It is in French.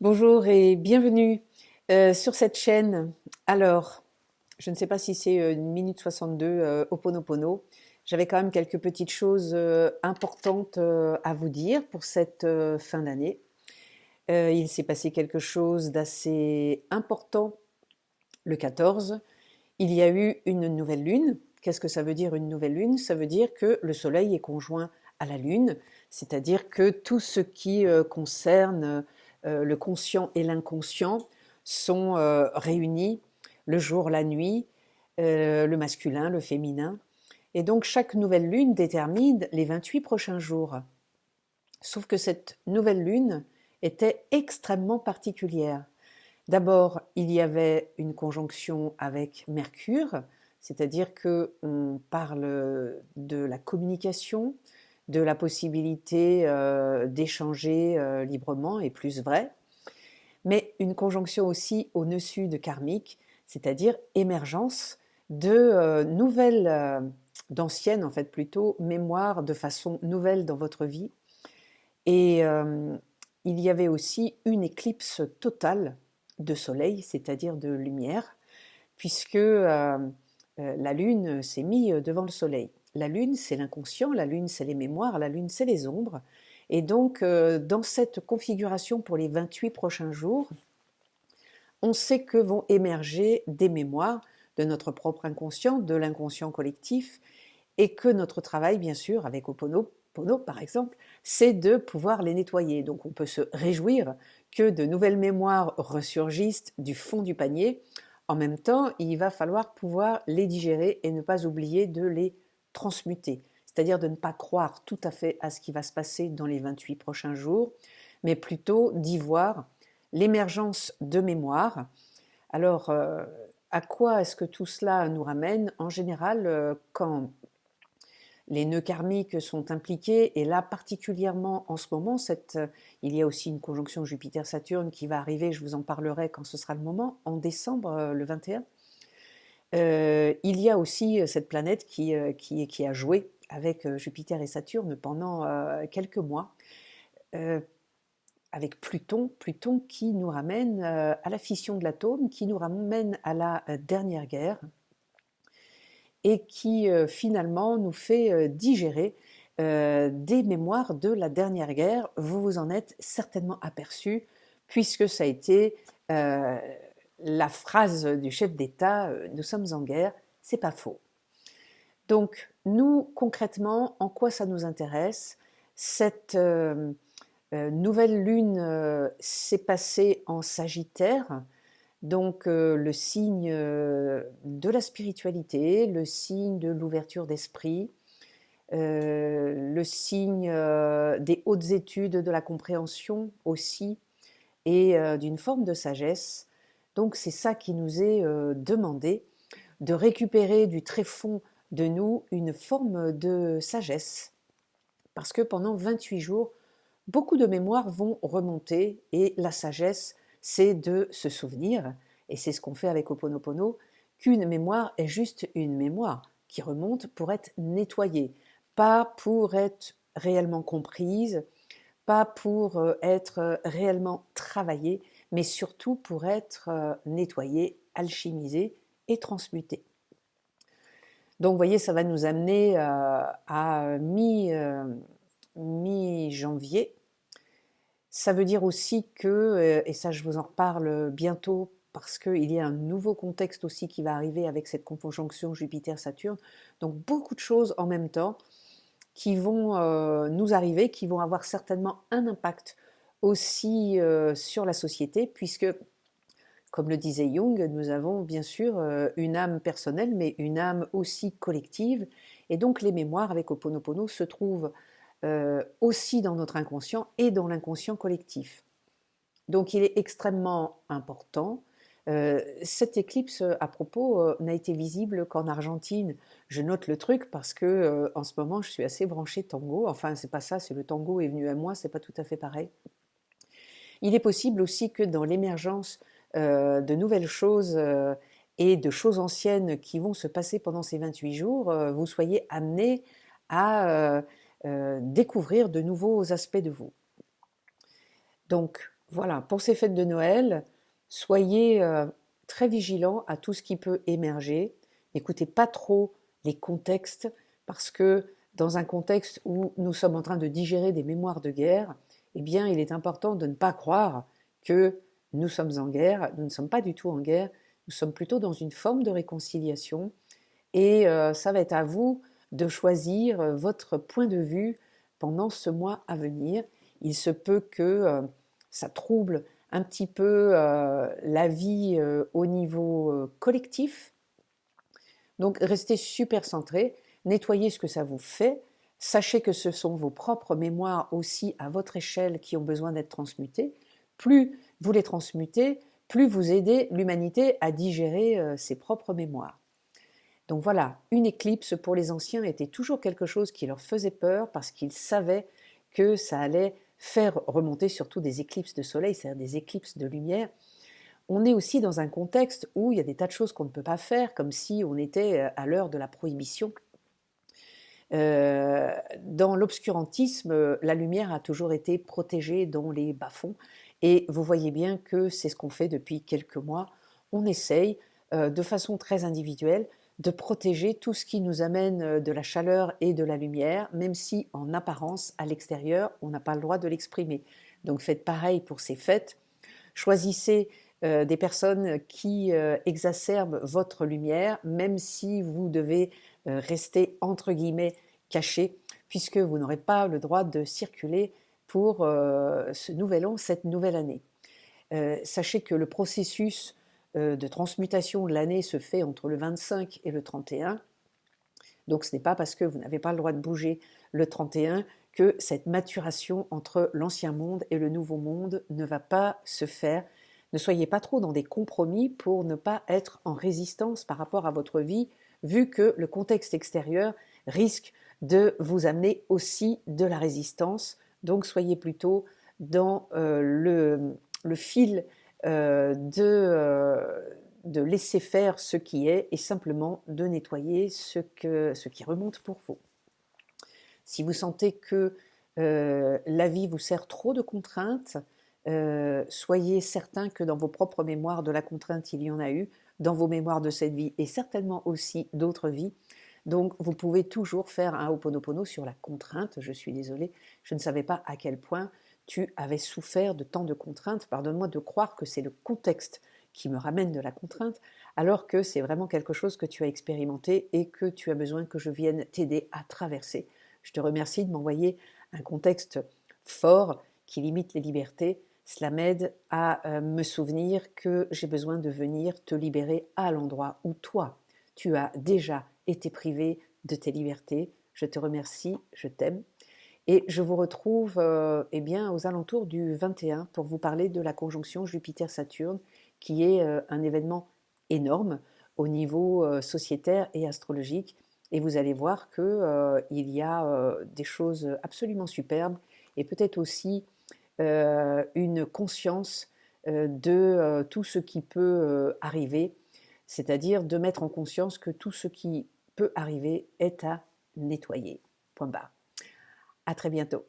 Bonjour et bienvenue sur cette chaîne. Alors, je ne sais pas si c'est une minute 62 Ho'oponopono. J'avais quand même quelques petites choses importantes à vous dire pour cette fin d'année. Il s'est passé quelque chose d'assez important le 14. Il y a eu une nouvelle lune. Qu'est-ce que ça veut dire une nouvelle lune? Ça veut dire que le soleil est conjoint à la lune, c'est-à-dire que tout ce qui concerne le conscient et l'inconscient sont réunis le jour, la nuit, le masculin, le féminin. Et donc chaque nouvelle lune détermine les 28 prochains jours. Sauf que cette nouvelle lune était extrêmement particulière. D'abord, il y avait une conjonction avec Mercure, c'est-à-dire qu'on parle de la communication, de la possibilité d'échanger librement et plus vrai, mais une conjonction aussi au nœud sud karmique, c'est-à-dire émergence de nouvelles, d'anciennes en fait plutôt, mémoires de façon nouvelle dans votre vie. Et il y avait aussi une éclipse totale de soleil, c'est-à-dire de lumière, puisque la lune s'est mise devant le soleil. La lune, c'est l'inconscient, la lune, c'est les mémoires, la lune, c'est les ombres. Et donc, dans cette configuration pour les 28 prochains jours, on sait que vont émerger des mémoires de notre propre inconscient, de l'inconscient collectif, et que notre travail, bien sûr, avec Ho'oponopono par exemple, c'est de pouvoir les nettoyer. Donc on peut se réjouir que de nouvelles mémoires ressurgissent du fond du panier. En même temps, il va falloir pouvoir les digérer et ne pas oublier de les transmuter. C'est-à-dire de ne pas croire tout à fait à ce qui va se passer dans les 28 prochains jours, mais plutôt d'y voir l'émergence de mémoires. Alors, à quoi est-ce que tout cela nous ramène? En général, quand les nœuds karmiques sont impliqués, et là particulièrement en ce moment, il y a aussi une conjonction Jupiter-Saturne qui va arriver, je vous en parlerai quand ce sera le moment, en décembre, le 21. Il y a aussi cette planète qui a joué avec Jupiter et Saturne pendant quelques mois, avec Pluton qui nous ramène à la fission de l'atome, qui nous ramène à la dernière guerre, et qui finalement nous fait digérer des mémoires de la dernière guerre. Vous vous en êtes certainement aperçu, puisque ça a été la phrase du chef d'État nous sommes en guerre, c'est pas faux. Donc, nous, concrètement, en quoi ça nous intéresse? Cette nouvelle lune s'est passée en Sagittaire, donc le signe de la spiritualité, le signe de l'ouverture d'esprit, le signe des hautes études, de la compréhension aussi, et d'une forme de sagesse. Donc c'est ça qui nous est demandé, de récupérer du tréfonds de nous une forme de sagesse. Parce que pendant 28 jours, beaucoup de mémoires vont remonter, et la sagesse, c'est de se souvenir, et c'est ce qu'on fait avec Ho'oponopono, qu'une mémoire est juste une mémoire qui remonte pour être nettoyée, pas pour être réellement comprise, pas pour être réellement travaillée, mais surtout pour être nettoyée, alchimisée et transmutée. Donc vous voyez, ça va nous amener à mi-janvier. Ça veut dire aussi que, et ça je vous en reparle bientôt, parce qu'il y a un nouveau contexte aussi qui va arriver avec cette conjonction Jupiter-Saturne, donc beaucoup de choses en même temps qui vont nous arriver, qui vont avoir certainement un impact aussi sur la société, puisque, comme le disait Jung, nous avons bien sûr une âme personnelle, mais une âme aussi collective, et donc les mémoires avec Ho'oponopono se trouvent aussi dans notre inconscient et dans l'inconscient collectif. Donc il est extrêmement important. Cette éclipse, à propos, n'a été visible qu'en Argentine. Je note le truc parce que en ce moment, je suis assez branchée tango. Enfin, c'est pas ça, c'est le tango est venu à moi, c'est pas tout à fait pareil. Il est possible aussi que dans l'émergence de nouvelles choses et de choses anciennes qui vont se passer pendant ces 28 jours, vous soyez amenés à découvrir de nouveaux aspects de vous. Donc, Voilà, pour ces fêtes de Noël, soyez très vigilants à tout ce qui peut émerger. N'écoutez pas trop les contextes, parce que dans un contexte où nous sommes en train de digérer des mémoires de guerre, eh bien, il est important de ne pas croire que nous sommes en guerre. Nous ne sommes pas du tout en guerre. Nous sommes plutôt dans une forme de réconciliation. Et ça va être à vous de choisir votre point de vue pendant ce mois à venir. Il se peut que ça trouble un petit peu la vie au niveau collectif. Donc restez super centré, nettoyez ce que ça vous fait. Sachez que ce sont vos propres mémoires aussi à votre échelle qui ont besoin d'être transmutées. Plus vous les transmutez, plus vous aidez l'humanité à digérer ses propres mémoires. Donc voilà, une éclipse pour les anciens était toujours quelque chose qui leur faisait peur parce qu'ils savaient que ça allait faire remonter surtout des éclipses de soleil, c'est-à-dire des éclipses de lumière. On est aussi dans un contexte où il y a des tas de choses qu'on ne peut pas faire, comme si on était à l'heure de la prohibition. Dans l'obscurantisme, la lumière a toujours été protégée dans les bas-fonds, et vous voyez bien que c'est ce qu'on fait depuis quelques mois. On essaye, de façon très individuelle, de protéger tout ce qui nous amène de la chaleur et de la lumière, même si en apparence, à l'extérieur, on n'a pas le droit de l'exprimer. Donc faites pareil pour ces fêtes. Choisissez des personnes qui exacerbent votre lumière, même si vous devez rester entre guillemets caché, puisque vous n'aurez pas le droit de circuler pour ce nouvel an, cette nouvelle année. Sachez que le processus de transmutation de l'année se fait entre le 25 et le 31. Donc ce n'est pas parce que vous n'avez pas le droit de bouger le 31 que cette maturation entre l'ancien monde et le nouveau monde ne va pas se faire. Ne soyez pas trop dans des compromis pour ne pas être en résistance par rapport à votre vie, vu que le contexte extérieur risque de vous amener aussi de la résistance. Donc soyez plutôt dans le fil de laisser faire ce qui est et simplement de nettoyer ce qui remonte pour vous. Si vous sentez que la vie vous sert trop de contraintes, soyez certain que dans vos propres mémoires de la contrainte, il y en a eu, dans vos mémoires de cette vie et certainement aussi d'autres vies. Donc vous pouvez toujours faire un Ho'oponopono sur la contrainte. Je suis désolée, je ne savais pas à quel point tu avais souffert de tant de contraintes. Pardonne-moi de croire que c'est le contexte qui me ramène de la contrainte, alors que c'est vraiment quelque chose que tu as expérimenté et que tu as besoin que je vienne t'aider à traverser. Je te remercie de m'envoyer un contexte fort qui limite les libertés. Cela m'aide à me souvenir que j'ai besoin de venir te libérer à l'endroit où toi, tu as déjà été privé de tes libertés. Je te remercie, je t'aime. Et je vous retrouve eh bien, aux alentours du 21 pour vous parler de la conjonction Jupiter-Saturne, qui est un événement énorme au niveau sociétaire et astrologique. Et vous allez voir qu'il y a des choses absolument superbes et peut-être aussi une conscience de tout ce qui peut arriver, c'est-à-dire de mettre en conscience que tout ce qui peut arriver est à nettoyer. Point barre. À très bientôt.